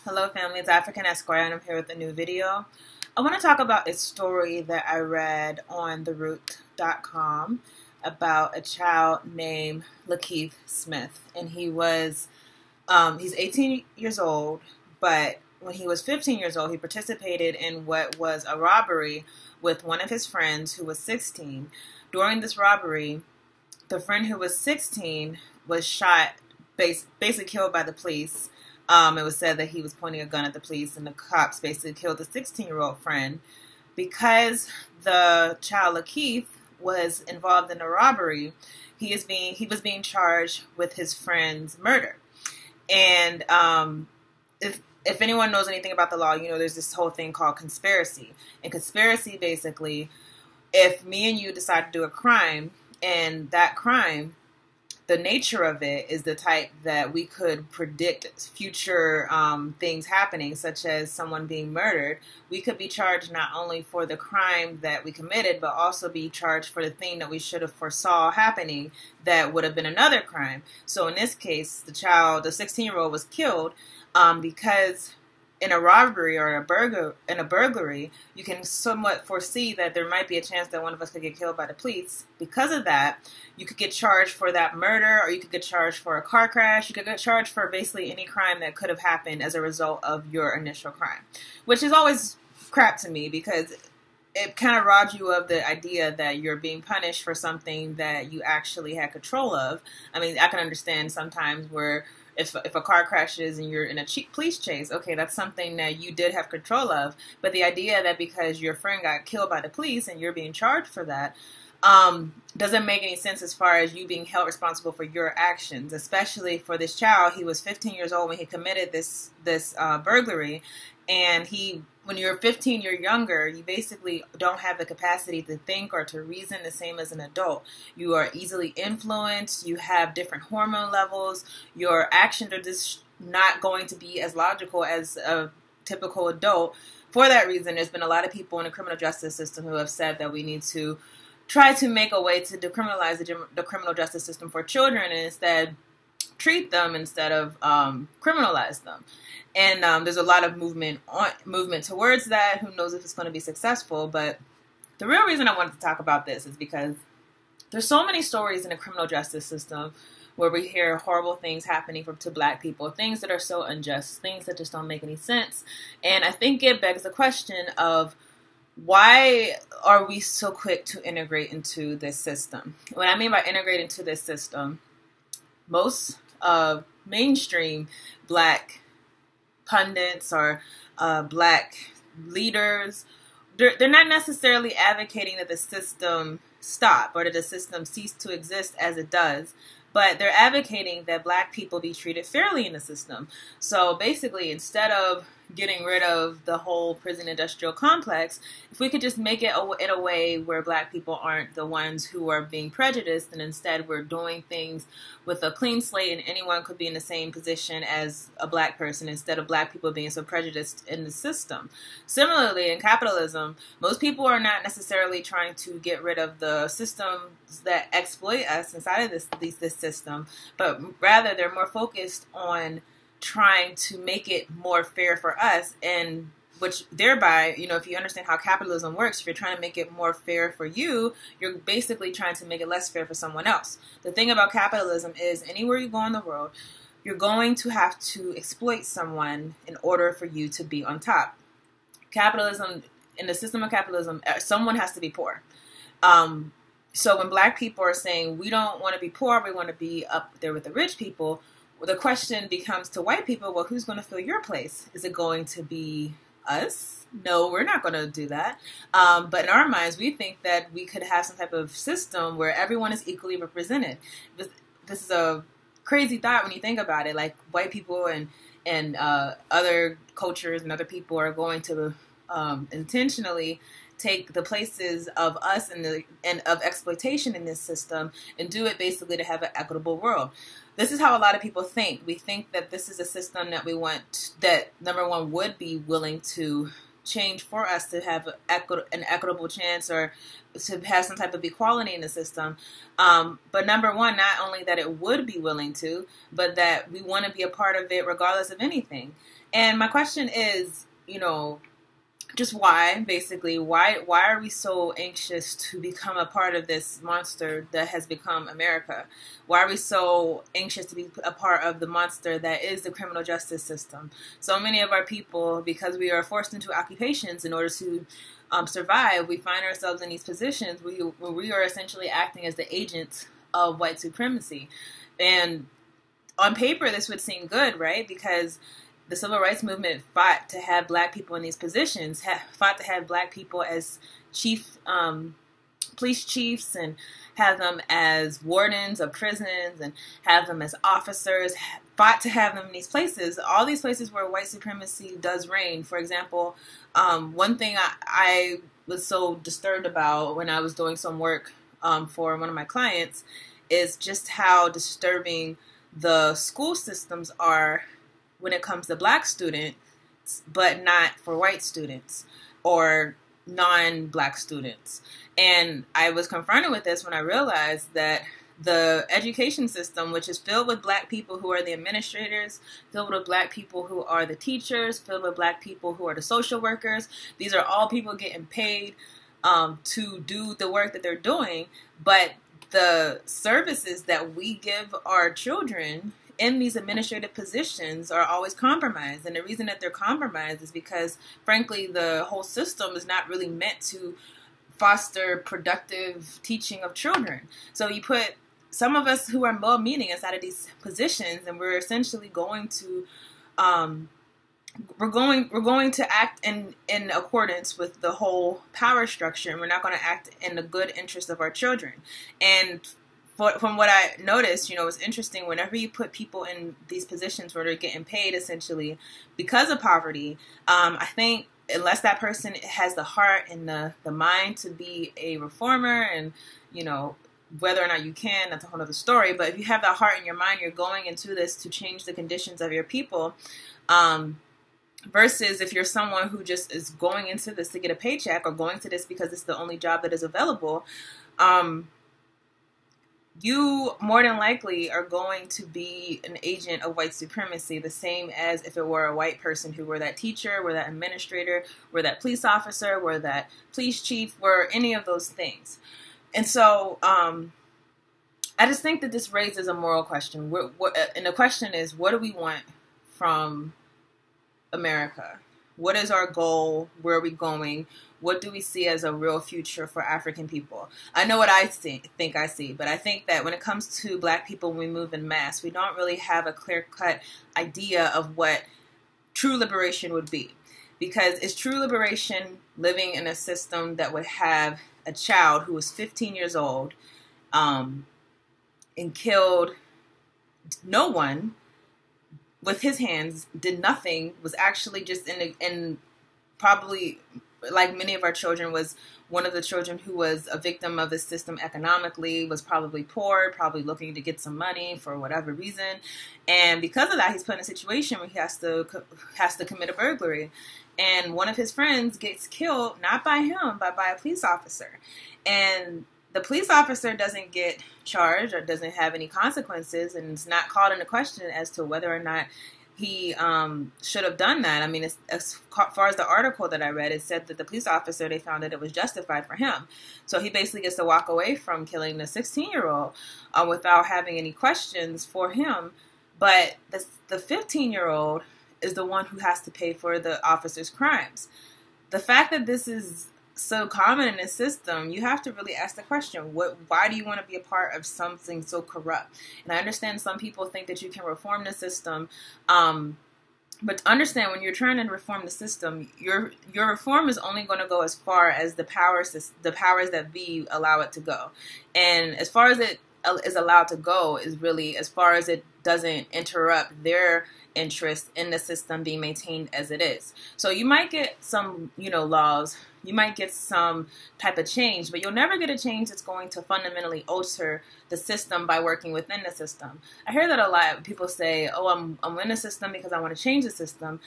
Hello family, it's African Esquire and I'm here with a new video. I want to talk about a story that I read on theroot.com about a child named Lakeith Smith. And he's 18 years old, but when he was 15 years old, he participated in what was a robbery with one of his friends who was 16. During this robbery, the friend who was 16 was shot, basically killed by the police. It was said that he was pointing a gun at the police, and the cops basically killed the 16-year-old friend. Because the child Lakeith was involved in the robbery, he was being charged with his friend's murder. And if anyone knows anything about the law, you know there's this whole thing called conspiracy. And conspiracy, basically, if me and you decide to do a crime, and that crime, the nature of it is the type that we could predict future things happening, such as someone being murdered, we could be charged not only for the crime that we committed, but also be charged for the thing that we should have foresaw happening that would have been another crime. So in this case, the 16-year-old was killed because in a robbery or in a burglary, you can somewhat foresee that there might be a chance that one of us could get killed by the police. Because of that, you could get charged for that murder, or you could get charged for a car crash. You could get charged for basically any crime that could have happened as a result of your initial crime, which is always crap to me because it kind of robs you of the idea that you're being punished for something that you actually had control of. I mean, I can understand sometimes where if a car crashes and you're in a police chase, okay, that's something that you did have control of. But the idea that because your friend got killed by the police and you're being charged for that doesn't make any sense as far as you being held responsible for your actions, especially for this child. He was 15 years old when he committed this burglary. And when you're 15, you're younger, you basically don't have the capacity to think or to reason the same as an adult. You are easily influenced. You have different hormone levels. Your actions are just not going to be as logical as a typical adult. For that reason, there's been a lot of people in the criminal justice system who have said that we need to try to make a way to decriminalize the criminal justice system for children and instead treat them instead of criminalize them. And there's a lot of movement towards that. Who knows if it's going to be successful? But the real reason I wanted to talk about this is because there's so many stories in the criminal justice system where we hear horrible things happening to Black people, things that are so unjust, things that just don't make any sense. And I think it begs the question of why are we so quick to integrate into this system? What I mean by integrate into this system, most mainstream Black pundits or Black leaders, they're not necessarily advocating that the system stop or that the system cease to exist as it does, but they're advocating that Black people be treated fairly in the system. So basically, instead of getting rid of the whole prison industrial complex, if we could just make it in a way where Black people aren't the ones who are being prejudiced, and instead we're doing things with a clean slate and anyone could be in the same position as a Black person instead of Black people being so prejudiced in the system. Similarly, in capitalism, most people are not necessarily trying to get rid of the systems that exploit us inside of this system, but rather they're more focused on trying to make it more fair for us, and which thereby, if you understand how capitalism works, if you're trying to make it more fair for you, you're basically trying to make it less fair for someone else. The thing about capitalism is anywhere you go in the world, you're going to have to exploit someone in order for you to be on top. Capitalism, in the system of capitalism, someone has to be poor. So when Black people are saying we don't want to be poor, we want to be up there with the rich people, the question becomes to white people, well, who's going to fill your place? Is it going to be us? No, we're not going to do that. But in our minds, we think that we could have some type of system where everyone is equally represented. This is a crazy thought when you think about it. Like white people and other cultures and other people are going to intentionally take the places of us and of exploitation in this system and do it basically to have an equitable world. This is how a lot of people think. We think that this is a system that we want, that number one would be willing to change for us to have an equitable chance or to have some type of equality in the system. But number one, not only that it would be willing to, but that we want to be a part of it regardless of anything. And my question is, just why, basically, why are we so anxious to become a part of this monster that has become America? Why are we so anxious to be a part of the monster that is the criminal justice system? So many of our people, because we are forced into occupations in order to survive, we find ourselves in these positions where we are essentially acting as the agents of white supremacy. And on paper, this would seem good, right? Because the civil rights movement fought to have black people in these positions, fought to have black people as police chiefs and have them as wardens of prisons and have them as officers, fought to have them in these places, all these places where white supremacy does reign. For example, one thing I was so disturbed about when I was doing some work for one of my clients is just how disturbing the school systems are when it comes to black students, but not for white students or non-black students. And I was confronted with this when I realized that the education system, which is filled with black people who are the administrators, filled with black people who are the teachers, filled with black people who are the social workers, these are all people getting paid to do the work that they're doing. But the services that we give our children in these administrative positions are always compromised. And the reason that they're compromised is because, frankly, the whole system is not really meant to foster productive teaching of children. So you put some of us who are well-meaning inside of these positions, and we're essentially going to we're going to act in accordance with the whole power structure, and we're not going to act in the good interest of our children. And from what I noticed, it's interesting whenever you put people in these positions where they're getting paid essentially because of poverty, I think unless that person has the heart and the mind to be a reformer, and, whether or not you can, that's a whole other story. But if you have that heart in your mind, you're going into this to change the conditions of your people, versus if you're someone who just is going into this to get a paycheck or going to this because it's the only job that is available, you more than likely are going to be an agent of white supremacy, the same as if it were a white person who were that teacher, were that administrator, were that police officer, were that police chief, were any of those things. And so I just think that this raises a moral question. And the question is, what do we want from America? What is our goal? Where are we going? What do we see as a real future for African people? I know what I think I see, but I think that when it comes to black people, when we move in mass, we don't really have a clear-cut idea of what true liberation would be. Because it's true liberation living in a system that would have a child who was 15 years old and killed no one with his hands, did nothing, was actually just in probably, like many of our children, was one of the children who was a victim of the system economically, was probably poor, probably looking to get some money for whatever reason. And because of that, he's put in a situation where he has to commit a burglary. And one of his friends gets killed, not by him, but by a police officer. And the police officer doesn't get charged or doesn't have any consequences, and it's not called into question as to whether or not he should have done that. I mean, as far as the article that I read, it said that the police officer, they found that it was justified for him. So he basically gets to walk away from killing the 16-year-old without having any questions for him. But the 15-year-old is the one who has to pay for the officer's crimes. The fact that this is so common in this system, you have to really ask the question, why do you want to be a part of something so corrupt? And I understand some people think that you can reform the system, but understand when you're trying to reform the system, your reform is only going to go as far as the powers that be allow it to go. And as far as it is allowed to go is really as far as it doesn't interrupt their interest in the system being maintained as it is. So you might get some, laws, you might get some type of change, but you'll never get a change that's going to fundamentally alter the system by working within the system. I hear that a lot. People say, oh, I'm in the system because I want to change the system.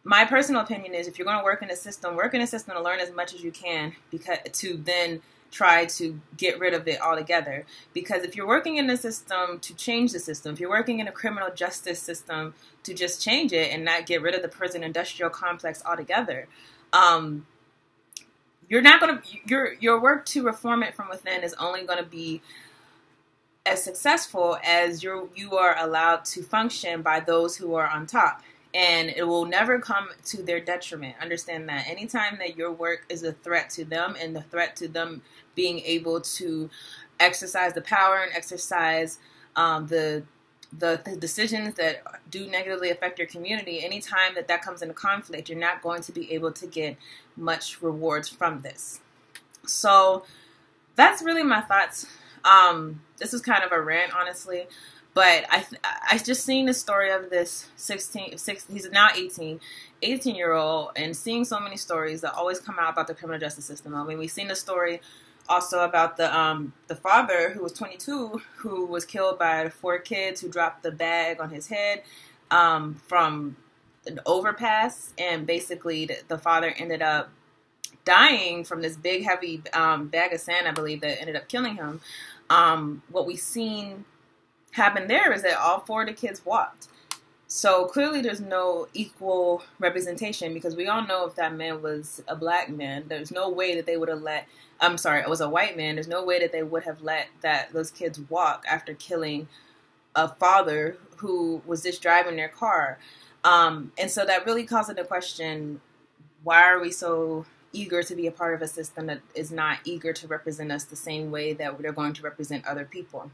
my personal opinion is if you're going to work in a system to learn as much as you can, because to then try to get rid of it altogether. Because if you're working in a system to change the system, if you're working in a criminal justice system to just change it and not get rid of the prison industrial complex altogether, you're not going to, your work to reform it from within is only going to be as successful as you are allowed to function by those who are on top. And it will never come to their detriment. Understand that. Anytime that your work is a threat to them and the threat to them being able to exercise the power and exercise the decisions that do negatively affect your community, anytime that comes into conflict, you're not going to be able to get much rewards from this. So that's really my thoughts. This is kind of a rant, honestly. But I just seen the story of this he's now 18-year-old, and seeing so many stories that always come out about the criminal justice system. I mean, we've seen the story also about the father who was 22, who was killed by 4 kids who dropped the bag on his head from an overpass, and basically the father ended up dying from this big, heavy bag of sand, I believe, that ended up killing him. What we've seen happened there is that all 4 of the kids walked. So clearly there's no equal representation, because we all know if that man was a black man, there's no way that they would have let, it was a white man, there's no way that they would have let those kids walk after killing a father who was just driving their car. And so that really calls into question, why are we so eager to be a part of a system that is not eager to represent us the same way that they're going to represent other people?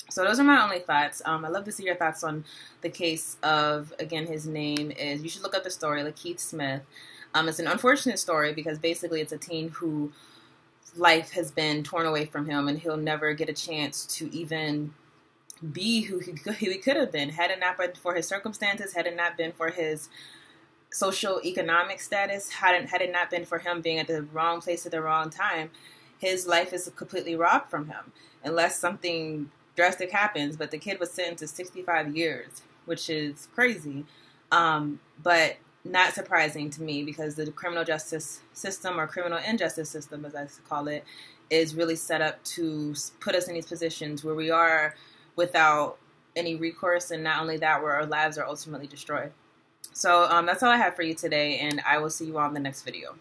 So those are my only thoughts. I'd love to see your thoughts on the case of, again, his name is, you should look up the story, Lakeith Smith. It's an unfortunate story because basically it's a teen who life has been torn away from him, and he'll never get a chance to even be who he could have been had it not been for his circumstances, had it not been for his social economic status, had it not been for him being at the wrong place at the wrong time. His life is completely robbed from him unless something drastic happens. But the kid was sentenced to 65 years, which is crazy, but not surprising to me, because the criminal justice system, or criminal injustice system as I call it, is really set up to put us in these positions where we are without any recourse, and not only that, where our lives are ultimately destroyed. So that's all I have for you today, and I will see you on the next video.